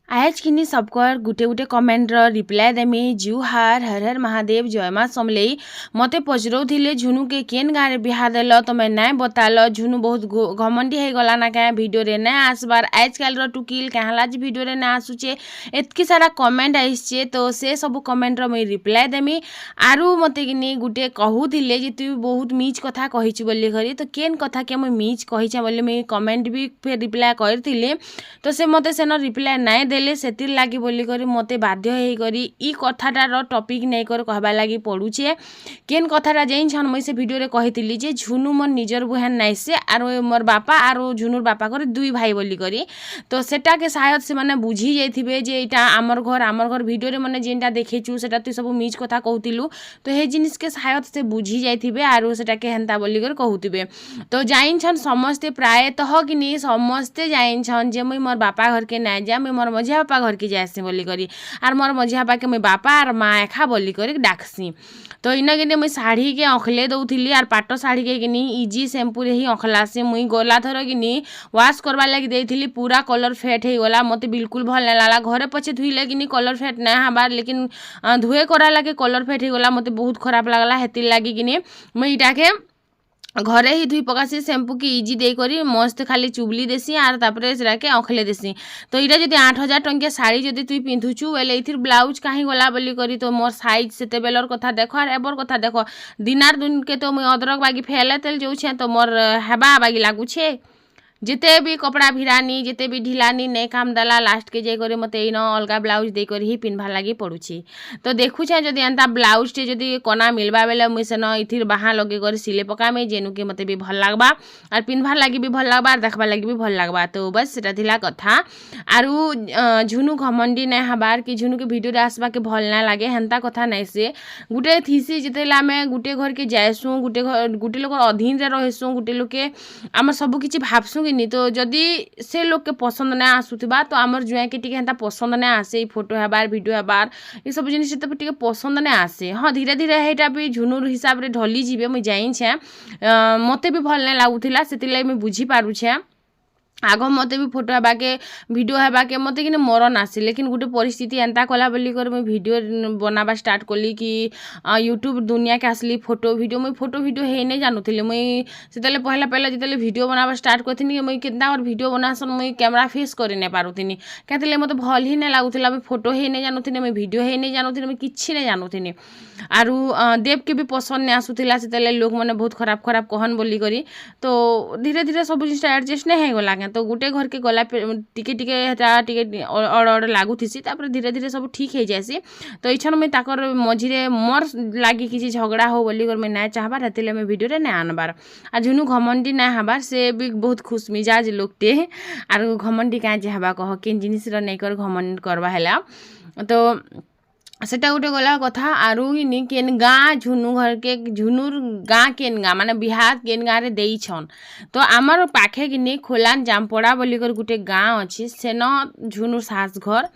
आज किनी सबकर गुटे गुटे कमेंट रिप्लाई देमी। जुहार, हर हर महादेव, जय माँ समलेई। मते पचरौथिले झुनू के केन गाँव बिहा देल तमे नाय बताल। झुनू बहुत घमंडी हो गला ना क्या वीडियो रे ना आसबार। आजकल टुकिल कहला वीडियो रे ना आसुचे एतकी सारा कमेंट आइछे तो से सब कमेंट मुई रिप्लाई देमी। आरु मते किनी गुटे कहूथिले जे तू बहुत मीच कथा कहिछु बोली करी तो केन कथा के मुई मीच कहिछे बोली मुई कमेंट भी फिर रिप्लाई करथिले तो से मते सेन रिप्लाई नाय देले सेतिर लागी बोली करी मते बाध्य हेई करी ई कथाटार टॉपिक नै कर कहबा लागी पडुछे। केन कथाटा जेन छन मुई से वीडियो रे कहितिली जे झुनू मोर निजर बहन नाइसे आरो मोर बापा आरो झुनुर बापा कर दुई भाई बोली करी तो सेटा के शायद से माने बुझी जाइथिबे जे एटा आमर घर वीडियो रे माने जेनटा देखेछु सेटा तु सब मीच कथा कहतिलु तो हे जिनिस के शायद से बुझी जाइथिबे आरो सेटा के हेंता बोली कर कहतिबे। तो जाइन छन समस्ते प्रायतः किनी समस्ते जाइन छन जे मुई मोर बापा घर के ना जा मुई मोर मझिया बापा घर के जासी बोली करी आर मोर मझिया बापा के मुई बापा आर माँ एखा बोली करी डाकसी। तो इना किने मुई साड़ी के अखले दउथिली आर पाटो साड़ी के किनी इजी शैम्पू रे ही अखलासी। मुई गला थर किनी वाश करबा लागि देइथिली पूरा कलर फेट हे गला मते बिल्कुल भल नै लागला। घरे पछे धुइले किनी कलर फेट नै हबार लेकिन धुए करा लागे कलर फेट हे गला मते बहुत खराब लागला। हेतिर लागि किनी मुई इटा के घरे ही धुई पकासी शैम्पू की इजी दे करी मस्त खाली चुबली देसी आर तापरे सेरा के अखले देसी। तो इटा जदि 8000 टंकिया साड़ी जदि तुई पिंधुछु बेले इथिर ब्लाउज काहे गला बोली करी तो मोर साइज सेते बेलर कथा देखो आर एबर कथा देखो दिनार दिन के तो मुई अदरक बागी फैले तेल जो छे तो मोर हेबा बागी लागू छे जिते भी कपड़ा भिरानी जिते भी ढिलानी नहीं काम दला लास्ट के जाकर मते इन अलगा ब्लाउज देकर ही पिन्भा लगी पड़ुछि। तो देखुछे जदि एंता ब्लाउज टे जदि कोना मिलबा बेले मुई सेन इथिर बाहा लगे कर सिले पकामे जेनु के मते भी भल लागबा और पिन्भा लगी भी भल लागबा और देखबा लगी भी भल लागबा। तो बस सेटा थिला कथा आरु झुनू घमंडी नै हबार कि झुनू के वीडियो रे आसबा के भल ना लागे हेंता कथा नै से गुटे थीसी जितेला आमे गुटे घर के जायसु गुटे लोक अधीन रे रहसु गुटे लोके आम सब किछि भाबसु तो जदि से लोग के पसंद ना आसुथिबा तो आमर जुआई के टिके हेंता पसंद ना आसे फोटो हेबार वीडियो हेबार ये सब जिनिस तो टिके पसंद ना आसे। हाँ धीरे धीरे हेटा भी झुनुर हिसाब रे ढली जीवे मुई जाइन छे मते भी भल ना लागुथिला सेतिलाई मैं बुझी पारु छे। आग मते भी फोटो हेबाके वीडियो हेबाके मते कि मरन आसे लेकिन गुटे परिस्थिति एंता कला बोली कर मुई वीडियो बनाबा स्टार्ट कली कि यूट्यूब दुनिया के आसली फोटो वीडियो मुई फोटो वीडियो हे नै जानुथिले मुई सेतले पहला जितले वीडियो बनाबा स्टार्ट करथिनी मुई केतना और वीडियो बनासन मुई कैमरा फेस करि नै पारुथिनी कहतिले मते भल ही नै लागुथिला मुई फोटो हे नै जानुथिनी मुई वीडियो हे नै जानुथिनी मुई किछि नै जानुथिनी आरु देव के भी पसंद नै आसुथिला सेतले लोक माने बहुत खराब कहन बोली करी तो धीरे धीरे सब जिनिस एडजस्ट नै हे गला तो गुटे घर के गला टिके टिके हेता टिके अड़ लागुथिसी तापर धीरे धीरे सब ठीक हो जाएसी। तो इछन मैं ताकर मझिरे मोर लागी किसी झगड़ा हो बोली कर मैं ना चाहबार हेतिले मैं वीडियो रे ना आनबार आ झुनू घमंडी ना हबार से भी बहुत खुश मिजाज लोकटे आर घमंडी का जे हबा कह केन जिनिस र नै कर घमंड करबा हैला। तो सेटा गोटे गला कथा आरु नी केन गाँ झुनू घर के झुनुर गाँ केन गाँ माने बिहार केन गाँ रे देई छन। तो आमर पाखे किनी खोलान जामपड़ा बोली कर गुटे गाँ अछि सेन झुनुर सास घर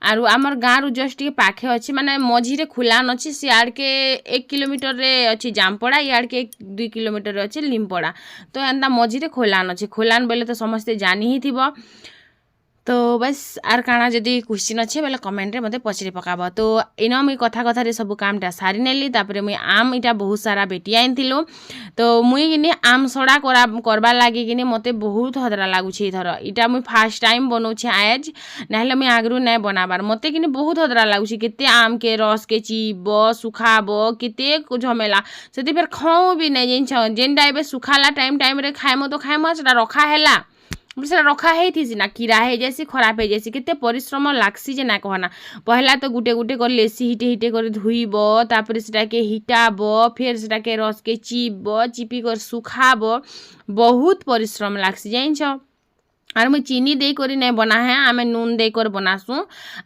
आरु आमर गाँ रु जस्ट के पाखे अछि माने मझी रे खोलान अछि सियाड़ के 1 किलोमीटर रे अछि जामपड़ा याड़ के 2 किलोमीटर रे अछि लिमपड़ा। तो एंता मझी रे खोलान अछि खोलान बेले तो समस्ते जानी ही थिबो। तो बस आर काना जदि क्वेश्चन अच्छे बेले कमेंट रे मते पचरे पकाब। तो इना मुई कथा कथा रे सब कामटा सारी नेली तापरे मुई आम इटा बहुत सारा बेटी आइनथिलु तो मुई किनी आम सड़ा करबा लागी किनी मते बहुत हदरा लागुछे इथर इटा मुई फर्स्ट टाइम बनौछे आज नाहले मुई आगरु नै बनाबार मते किनी बहुत हदरा लागुछे केते आम के रस के चीब सुखाब केते झमेला सेति फेर खाऊ भी नै जेन टाइम सुखाला टाइम रे खाइम तो खाइम सेटा रखा हैला से रखा है थी ना कीड़ा है जैसी खराब है जैसी केते परिश्रम लागसी जे ना कहना पहला तो गुटे गुटे कर लेसी हिटे कर धुईब तापर सेटा के हिटाब फिर सेटा के रस के चिपी कर सुखाब बहुत परिश्रम लागसी जाइन छ। आर मुई चीनी दे करी नै बना है आमे नून दे कर बनासु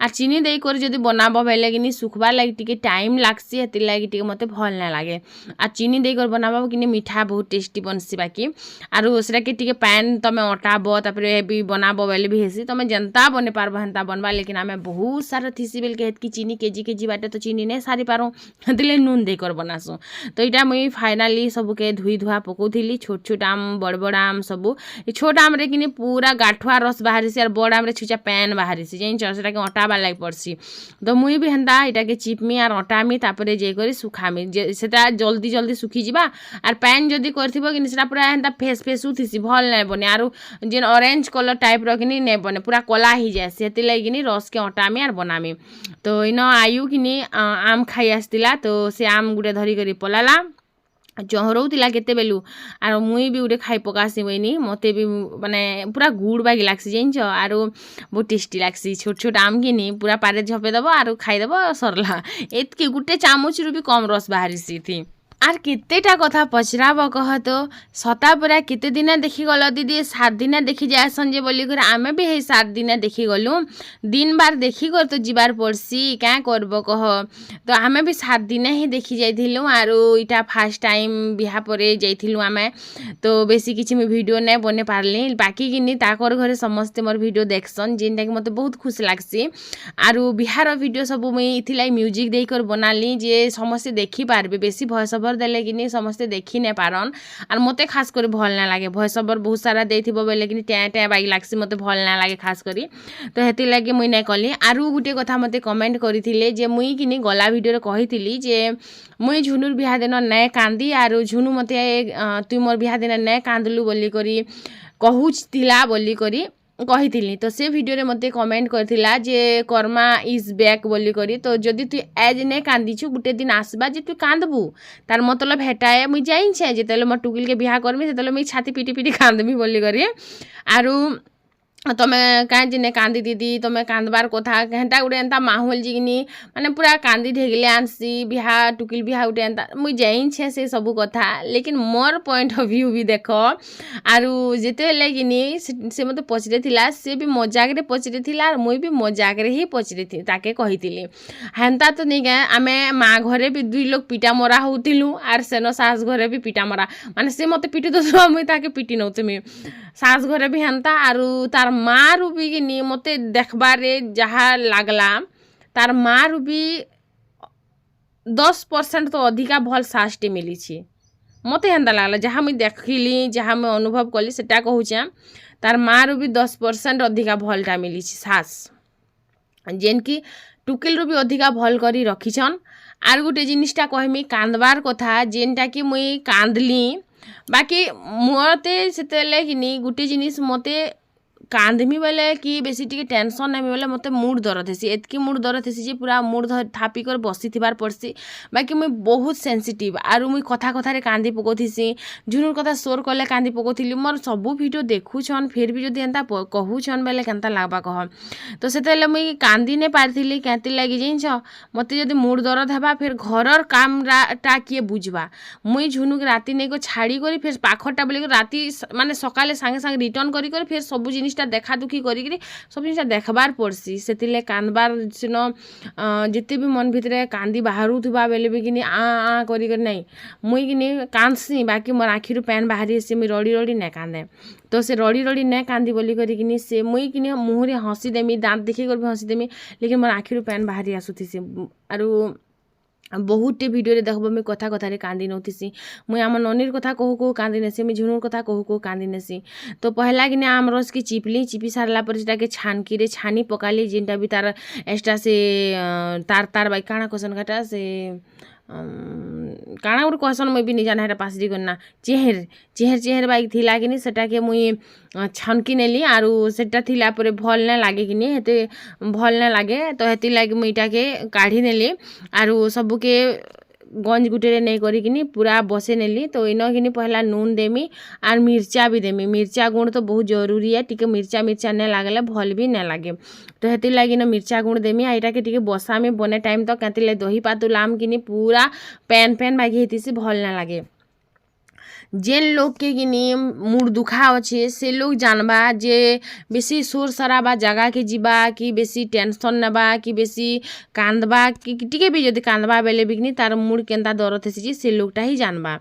आर चीनी दे कर जदि बनाब बेले किनी सुखबा लागि टिके टाइम लागसी हेति लागि टिके मते भल ना लागे आ चीनी दे कर बनाब किनी मीठा बहुत टेस्टी बनसी बाकी आरु सेटा के टिके पैन तमे अटाब तापरे भी बनाब बेले भी हेसी तमे जनता बने पारब हंता बनबा लेकिन आमे बहुत सारा थिसी बेल के हेतकी चीनी केजी बाटे तो चीनी नै सारी पारो हेतिले नून दे कर बनासु। तो इटा मुई फाइनली सब के धुई धुआ पकोथिली छोट छोट आम बड़ बड़ आम सब छोट आम रे किनी पूरा गाठुआ रस बाहरी और बड़ आम छुचा पैन बाहरी जान से अटा बार लगे पड़सी तो मुई भी हेन्ता इटा के चिपमी और अटामी तापर जेकर सुखामी सेटा जल्दी जल्दी सुखी जावा और पैन जदि करथिबो कि सेटा पूरा हेन्ता फेस फेसु थीसी भल नहीं बने और जेन ऑरेंज कलर टाइप रखनी नहीं बने पूरा कला ही जाए से लगी रस के अटामी और बनामी तो इन आयु कि आम खाई आसला तो से आम गुटे धरिक पलाला चहरौला केते बेलू आर मुई भी गोटे खाई पकासी बनी मते भी माने पूरा गुड़ बागी लागसी जान आर बहुत टेस्टी लागसी छोट छोट आम कि पूरा पारे झपेदब आर खाईदेव सरला एतके गोटे चामच भी कम रस बाहरी थी आर केतेटा कथा पचराब कह तो सता परा केते दिन देखी गल दीदी 7 दिन देखी जासन जे बोली कर आमे भी हे 7 दिन देखी गलु दिन बार देखी कर तो जीवार पड़सी क्या करब कह तो आमे भी 7 दिन ही देखी जाइथिलु आरो इटा फर्स्ट टाइम बिहा परे जाइथिलु आमे तो बेसी किछि मी वीडियो नै बने पारली बाकी किनी ताकर घरे समस्त मोर वीडियो देखसन जेनटा कि मते बहुत खुश लागसी आरो बिहार वीडियो सब मुई इथिलाई म्यूजिक देई कर बनाली जे समस्त देखी पारबे बेसी भॉइस ओवर देले कि समस्ते देखी नहीं पारन और मते खास कर भल ना लगे भॉइस ओवर बहुत सारा देथिबो बेले कि टैं टैं बागी लागसी मते भल ना लगे खास करी तो हेति लगे मुई नहीं कली आरु गुटे कथा मते कमेंट करथिले जे मुई किनी गला वीडियो रे कहिथिली जे मुई झुनुर बिहा दिन नै कांदी आरु झुनु मते तु मोर बिहा दिन नै कांदलु बोली करी कहूतिला बोली करी कही तो से वीडियो रे मते कमेंट करथिला जे कर्मा इज बैक बोली करी तो जदि तु एज ने कांदीछु गुटे दिन आसबा जे तु कांदबू तार मतलब हेटाए मुई जाइन छे जेतेले म टुकिल के बिहा करमी सेतेले मुई छाती पिटी पिटी कांदमी बोली करी आरु तमे कहीं जिने कांदी दीदी तमे कांदबार कथा हेन्ता गुटे एंता माहौल जिगिनी माने पूरा कांदी ढेगले आनसी बिहा टुकिल बिहा गुटे एंता मुई जाइन छे से सब कथा लेकिन मोर पॉइंट ऑफ व्यू भी देखो आरु जेते लगिनी से मते पचरे थिला से भी मजाक रे पचरे थिला और मुई भी मजाक रे ही पचरे थी ताके कहितिली हेन्ता तो नहीं गए आमे माँ घरे भी 2 लोग पिटा मरा होतिलु आर सेनो सास घरे भी पिटा मरा माने से मते पिटी दो मुई ताके पिटी नउतमी सास घरे भी हेन्ता आरु तार माँ रू भी कि मते देखबारे जहाँ लागला तार माँ रू भी 10% तो अधिका भल सासटे मिली मते हेन्ता लागला जहाँ मुई देखिली जहाँ मुई अनुभव कली सेटा कहूचे तार माँ रू भी 10% अधिका भलटा मिली सास जेन की टुकिल रू भी अधिका भल करी रखीछन आर गोटे जिनिसटा कहमी कांदबार कथा जेनटा कि मुई कांदली बाकी मते सेतेले कि गोटे जिनिस मते कांदमी बेले कि बेसी टिके टेंशन नहीं बेले मते मूड दर्द हेसी एतकी मूड दर्द हेसी जे पूरा मूड थापी कर बसी थिबार पड़सी बाकी मुई बहुत सेंसिटिव आरु मुई कथा कथा रे कांदी पकोथिसी झुनुर कथा सोर कले कांदी पकोथिली मोर सबु वीडियो देखुछन फिर भी जदि एंता कहूछन बेले केनता लागबा कह तो सेतेले मुई कांदी ने पारथिली केति लागि जिंछ मते जदि मूड दर्द हेबा फिर घरर काम टा किए बुझबा मुई झुनुक राती नै को छाड़ी करी फिर पाखरटा बोली राती माने सकाले संगे संगे रिटर्न करी कर फिर सब जिनिस देखा दुखी करी सब जिनिस देखबार पड़सी से कांदबार सिन जिते भी मन भितर कांदी बाहर बेले भी कि आ करी नहीं मुई कि कांदसी बाकी मोर आखिरू पैन बाहरी से मुई रड़ी रड़ी नहीं कांदे तो से रड़ी रड़ी नहीं कांदी बोली करी से मुई कि मुहरे हसी देमी दांत देखी कर भी हसी देमी लेकिन मोर आखिरू पैन बाहरी आसुथी आरु बहुते वीडियो रे देखबो मैं कथा कथा रे कांदी नउथिसी मुई आम ननीर कथा कहू कहू कांदी नेसी मुई झुनुर कथा कहू कहू कांदी नेसी तो पहला कि आम रस की चिपी सारला पर सेटा के छानकी रे छानी पकाली जेनटा भी तार एक्स्ट्रा से तार तार बाई काଣା क्वेश्चन काटा से काଣା गोटे कहसन मुई भी नहीं जाना है पासरी करना चेहर चेहर चेहर बाइक थिला कि सेटा के मुई छनकी नेली आरु सेटा थिला परे भल ना लागे कि हेते भल ना लागे तो हेति लागे मुईटा के काढ़ी नेली आरु सबु के गंज गुटेरे नहीं करी कि पूरा बसे नेली तो इन कि पहला नून देमी आर मिर्चा भी देमी मिर्चा गुण तो बहुत जरूरी है टिके मिर्चा मिर्चा नहीं लागले भल भी नहीं लगे तो हेती लगी ना मिर्चा गुण देमी आईटा के टिके बसा में बने टाइम तो कहते दही पातुलाम कि पूरा पैन पैन बागी हेती से भल ना लगे जेन लोग के कि मूड दुखा अच्छे से लोग जानबा जे बेसी सोर सराबा जगह के जीवा कि बेसी टेंशन नेबा कि बेसी कांदबा कि टिके भी जदि कांदबा बेले भी तार मूड केनता दरद हेसी से लोगटा ही जानबा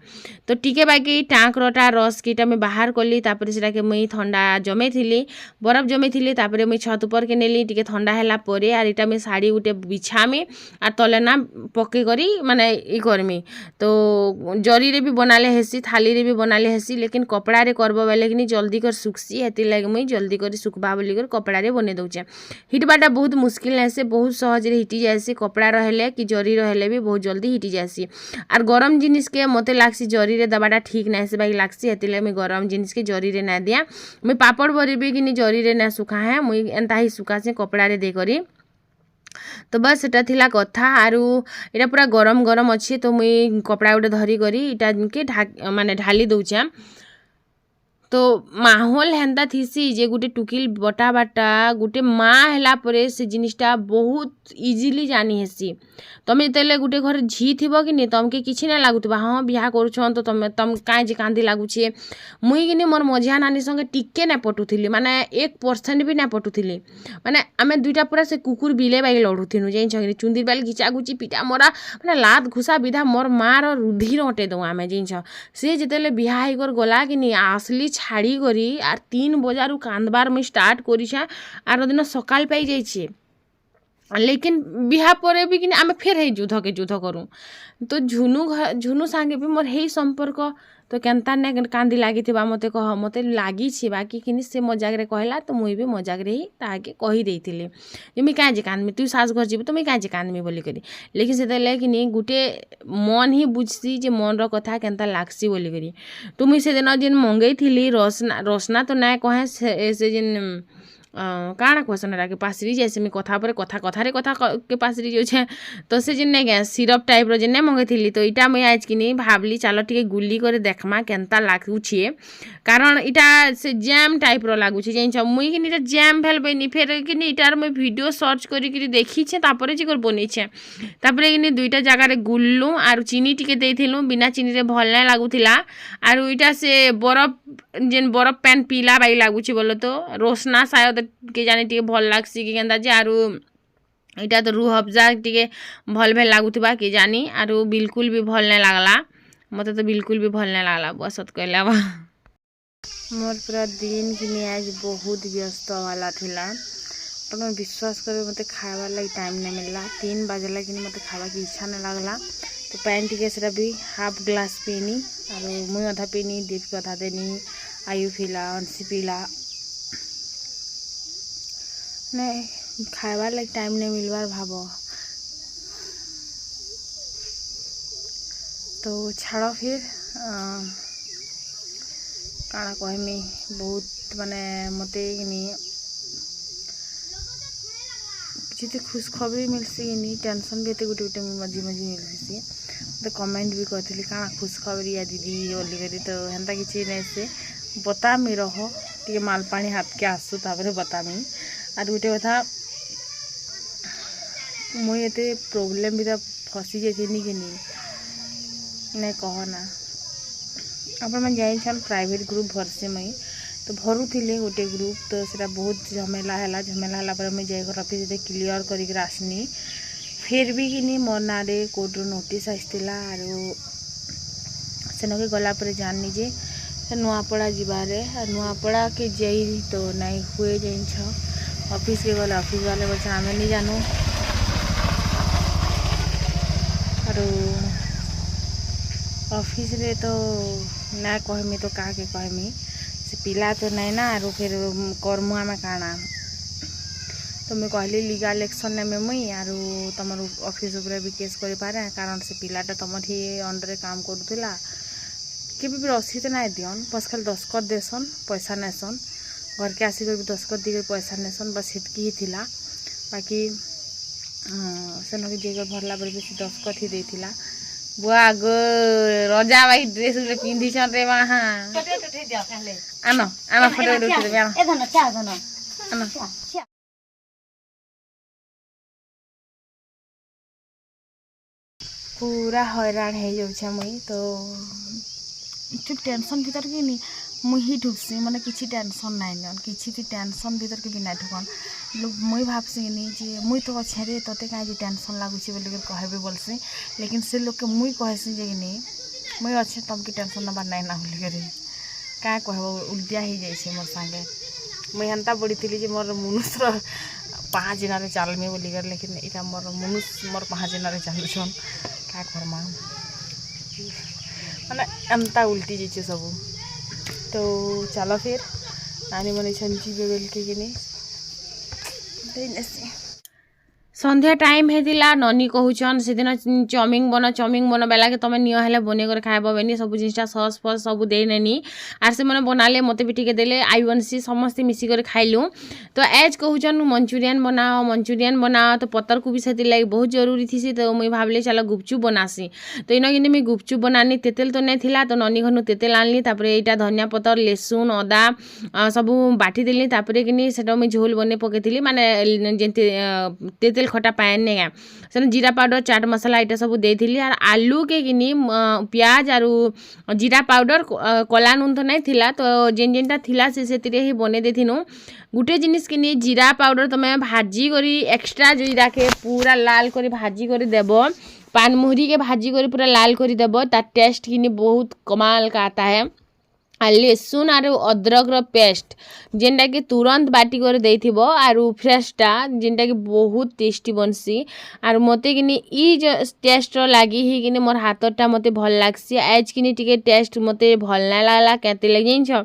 तो टिके बाकी टाँकरटा रस किटा में बाहर कली तापर सेटा के मुई ठंडा जमे थिली बरफ जमे थिली तापर मुई छत ऊपर के नेली टिके ठंडा हैला परे आर इटा में साड़ी गुटे बिछामी आर तले ना पके करी माने ई करमी तो जरी रे भी बनाले हेसी थाली रे भी बनाले हसी लेकिन कपड़ा रे करबो बेले कि जल्दी कर सुखसी हेति लागे मुई जल्दी कर सुखबा बोली कर कपड़ा रे बने दउचे। हिटबाटा बहुत मुश्किल नैसे बहुत सहज रे हिटी जाएसी कपड़ा रहले कि जरी रहले भी बहुत जल्दी हिटी जाएसी। आर गरम जिनिस के मते लागसी जरी रे दबाटा ठीक नैसे बाई लागसी हेति लागे मुई गरम जिनिस के जरी रे ना दिया। मुई पापड़ बरी भी कि जरी रे ना सुखा है मुई एंता ही सुखा से कपड़ा रे दे करी। तो बस एटा थिला कथा आरु एटा पूरा गरम गरम अच्छे तो मुई कपड़ा गोटे धरी करी इटा के माने ढाली दउछे। तो माहौल हेन्ता थीसी जे गुटे टुकिल बटा बाटा गुटे माँ हैला परे से जिनिसटा बहुत इजिली जानी हेसी। तमे जेतेले गुटे घर झी थिबो कि नि तमके किछि ना लागुतबा हाँ बिहा करूछन तो तम काहे जे कांदी लागुछे। मुई कि नि मोर मझिया नानी संगे टिके ना पटुथिली माने 1% भी ना पटुथिली माने आमे दुईटा पूरा से कुकुर बिले बाई लड़ुथिनु जेन छगरी चुंदी बाल घिचा गुची पिटा मोरा माने लात घुसा विधा मोर मार रुधिर हटे दउ आमे जेन छ से जेतेले बिहा ही कर गला कि नि आसली छाड़ी करी आर 3 बजारू कांदबार मुई स्टार्ट करिछा आर दिन सकाल पाई जाइछे। लेकिन बिहा परे भी कि आमे फेर हे युद्ध करूँ तो झुनू सांगे भी मोर हे संपर्क तो केन्ता ने कांदी लागी मते कह मते लागी छी बाकी कि से मजाक रे कहला तो मुई भी मजाक रे ही ताके कही देइथिले जे मुई काहे जे कांदमी तू सास घर जीबू तो मुई काहे जे कांदमी बोली करी। लेकिन सेतेले कि नि गुटे मन ही बुझसी जे मन रो कथा केन्ता लागसी बोली करी। तो मुई से दिन जेन मंगैथिली रसना तो ना कहे से जेन काଣା कहसन के पासरी जैसे मुई कथा पर कथा के पासरी जाउछे तो से जेन ने सिरप टाइप रो जेन ने मंगैथिली तो इटा मुई आज कि नि भाबली चलो टिके गुली करे देखमा केन्ता लागुछे कारण इटा से जैम टाइप रो लागुछे जेन छ मुई कि नि जैम भेल बनी फेर कि नि इटार मुई वीडियो सर्च करी कि देखी छे तापरे जे कर बनी छे तापरे कि नि दुईटा जगह रे गुल्लू आरु चीनी टिके देइथिलु बिना चीनी रे भल ना लागुथिला आरु इटा से बरफ पैन पीला बाई लागुछे बोलो तो रोसना शायद के जाने टिके भल लागसी कि केन्ता जे आरु इटा तो रूह अफजा टिके भल भेल लागुथिबा कि जानी आरु बिल्कुल भी भल ना लागला मते तो बिल्कुल भी भल ना लागला बसत कहला बा। मोर पूरा दिन कि आज बहुत व्यस्त वाला थिला तो मैं विश्वास करे मते खावा लगी टाइम नहीं मिलला 3 बजला कि मते खावा की इच्छा नहीं लागला तो पैन टिके सेटा भी हाफ ग्लास पीनी और मुई अधा पीनी दीप के अधा देनी आयु पीला अंशी पीला नहीं खावा लगी टाइम नहीं मिलवार भाव तो छाड़ फिर काଣା कहमी बहुत माने मते किसी खुशखबरी मिलसी कि टेंशन भी गोटे गोटे मझी मझी मिलसी तो कमेंट भी करती काଣା खुशखबरी या दीदी बोली करी तो हेन्ता किसी नहीं से बतामी रह टे मालपाणी हाथ के आसू तापर बतामी और गोटे कथा मुई एते प्रोब्लेम भी फसी जाइनी कि नहीं कहना अपन मैं जाइन प्राइवेट ग्रुप भरसे मुई तो भरुथिले गोटे ग्रुप तो सेटा बहुत झमेला है पर मुई जाई घर ऑफिस क्लियर करिक आसनी फिर भी कि मोर ना रे कोर्ट नोटिस आसला आरो सेनके गला पर जाननी जे नुआपड़ा जीवारे नुआपड़ा के जाई तो नहीं हुए जाइन ऑफिस के गले ऑफिस वाले बोलछन आमे नहीं जानू और ऑफिस रे तो ना कहमी तो का के कहमी से पिला तो नहीं ना आरो फिर कर्म आम काना तो मैं कहली लीगल एक्शन ने में मुई आरो तमर ऑफिस ऊपर भी केस कर पारे कारण से पिलाटा तमर ही अंडर काम करूला के भी रसीद ना दियन बस खाली दस्खत देसन पैसा नेसन घर के आसिक भी दस्खत दी पैसा नेसन बस हेतकी ही थिला बाकी सेनके जेगर भरला पर भी दस्खत ही देथिला बुआ गो रजा भाई ड्रेस रे पिंधी छन रे वहां आनो आनो फोटो उठे दे आनो ए धन चा धन आनो पूरा हैरान हो जाउछे मुई तो ठीक टेंशन भीतर के नी मुही ढुकसी माने किसी टेंशन नाइ न किसी भी टेंशन भीतर के बिना ढुकन लोग मुई भाबसी नी जे मुई तो अच्छे रे तोते काहे जे टेंशन लागुची बोली कर कहबे बोलसी लेकिन से लोग के मुई कहसी जे नी मुई अच्छे तमके टेंशन नबा नाइ ना बोली करे का कहबो उल्टिया ही जाइछे मोर संगे मुई हंता बड़ीथिली जे मोर मनुष्य 5 दिन रे चालमी बोली कर लेकिन इटा मोर मनुष्य मोर 5 दिन रे चालुछन का करमा ମାନେ ଏନ୍ତା ଉଲ୍ଟି ଯାଇଛେ ସବୁ। तो चलो फिर नानी मन जीवे बेलके किनी संध्या टाइम हेतिला ननी कहूचन से दिन चाउमिन बन बेला के तमे नियो हेले बने कर खाइबो बेनी सब जिनिसटा सॉस फॉस सब दे नेनी आर से मन बनाले मते भी टिके देले आई1सी समस्त मिसी कर खाइलु। तो एज कहूचन मंचूरियन बनाओ तो पत्तर को भी सेति लागी बहुत जरूरी थी। तो मुई भाबले चलो गुपचुप बनासी। तो इनो किने मी गुपचुप बनानी तेतेल तो नै थिला तो ननी घनु तेतेल आनली तापरे एटा धनिया पत्तर लहसुन अदा सब बाटी देली तापरे किनी सेटा मी झोल बने पकेतिली माने जेंते तेतेल खटा पाएन ने से जीरा पाउडर चाट मसाला इटा सब देथिली आर आलू के किनी प्याज आरु जीरा पाउडर कला नून तो नहीं थिला तो जेन जेनटा थिला से तिरे ही बने देथिनु। गुटे जिनिस किनी जीरा पाउडर तमे भाजी करी एक्स्ट्रा जीरा के पूरा लाल करी भाजी करी देबो पान मुहरी के भाजी करी पूरा लाल करी देबो ता टेस्ट किनी बहुत कमाल का आता है। आ लहसुन आरु अदरक रो पेस्ट जेनटा कि तुरंत बाटी कर देथिबो आरु फ्रेशटा जेनटा कि बहुत टेस्टी बनसी आरु मते किनी ई जो टेस्ट रो लागी ही किनी मोर हातटा मते भल लागसी एज किनी टिके टेस्ट मते भल ना लागला केते लागि छ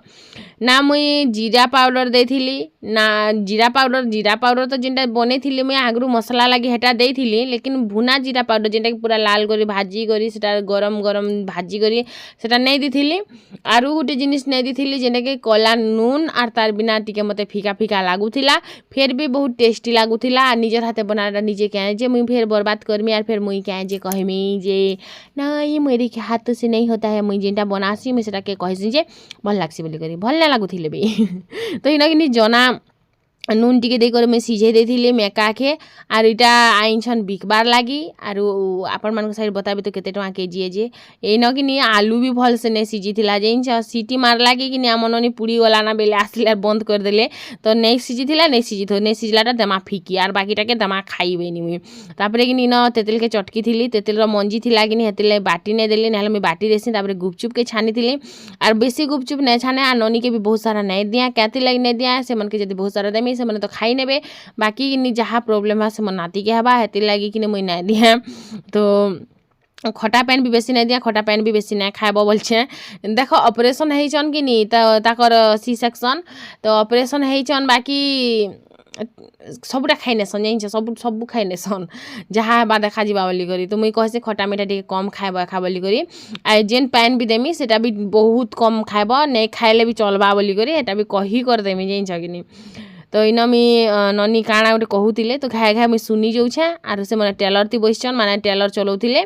ना मुई जीरा पाउडर देथिली ना जीरा पाउडर तो जेनटा बनेथिली मुई आगरु मसला लागि हेटा देथिली लेकिन भुना जीरा पाउडर जेनटा कि पूरा लाल करी भाजी करी सेटा गरम भाजी करी सेटा नै देथिली आरु गुटे जिनिस नै दिथिली जेने के कला नून आर तार बिना टिके मते फीका फीका लागुथिला फिर भी बहुत टेस्टी लागुथिला आ निजर हाथे बनाटा निजे के जे मुई फिर बर्बाद करमी आर फिर मुई के जे कहमी जे नहीं मेरे हाथ से नहीं होता है मुई जेनटा बनासी मुई सेटा के कहसी जे भल लागसी बोली करी भल ना लागुथिले बे तो इना किनी जना नून टिके दे कर मैं सीझे देथिले मेकाखे आर इटा आइछन बिकबार लागी आरु आपन मान साइड बताबे तो केते टका केजी है जे एनो किनी आलू भी भल से नै सीझिथिला जेइन सीटी मार लागी किनी आमननी पुड़ी वाला ना बेले आसले बंद कर देले तो नै सीझिथिला नै सीझलाटा दमा फिकी आर बाकीटा के दमा खाइबे नि मुई तापरे किनी न तेतेल के चटकी थिली तेतेल रो मंजी थिला किनी हेतिले बाटी नै देले नहले मैं बाटी देसी तापरे गुपचुप के छानी थिली आर बेसी गुपचुप नै छाने आ ननी के भी बहुत सारा नै दिया केते लागि नै दिया से मन के जदी बहुत सारा देमी से मन तो खाई नेबे बाकी किनी जहाँ प्रॉब्लम है से मन नाती के हबा हेति लागी किनी मुई नै दिया तो खटा पैन भी बेसी नहीं दिया खटा पैन भी बेसी नहीं खाएब बोलछे देखो ऑपरेशन हेचन कि नी ताकर सी सेक्शन तो ऑपरेशन हेचन बाकी सबुटा खाई नेसन जाइन सब खाई नेसन जहाँ हेबा देखा जीवा बोली करी तो मुई कहसे खटा मीठा टिके कम खाएब खा बोली करी आ जेन पैन भी देमी सेटा भी बहुत कम खाएब नहीं खाइले भी चलबा बोली करी एटा भी कही कर देमी जाइन छ कि नी। तो इन मी ननी काଣା गोटे कहूतिले तो खाए खाए मुई सुनी जाऊछे आरु से माने टेलर ती बसिछन माने टेलर चलाउथिले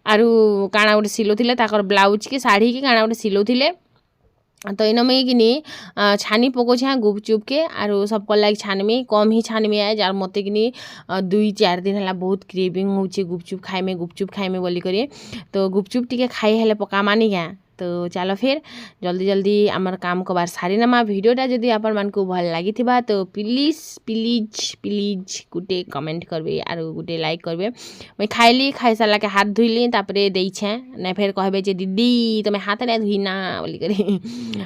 आरु काଣା गोटे सिलौथिले ताकर ब्लाउज के साड़ी के काଣା गोटे सिलौथिले तो इन में किनी छानी पकोछे गुपचुप के आरु सबको लाग छानमी कम ही छानमी आए जार मते किनी 2-4 दिन हला बहुत क्रेविंग होचे गुपचुप खाइमे बोली करी तो गुपचुप टिके खाई हेले पका मानी गया। तो चलो फिर जल्दी आमर काम कबार सारी नमा वीडियोटा जदि आपण मान को भल लागि थिबा तो प्लीज गुटे कमेंट करबे आरो गुटे लाइक करबे। मैं खाइली खाई साला के हाथ धुइली तापरे देई छे नै फेर कहबे जे दीदी तमे हाथ नै धुई ना बोली करी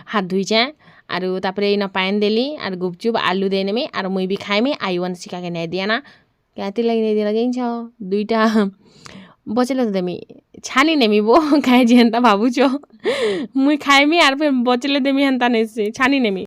हाथ धुई छे आरो तापरे इन पान देली आरो गुपचुप आलू देने में आरो मुई भी खाइमे आई1 सिका के नै दिया ना कहते लगी नै दिया जाइन छ दुईटा बचले तो देमी छानी नेमी बो खाए जे हंता भाबुछो मुई खाइमी आर फिर बचले देमी हंता नै से छानी नेमी।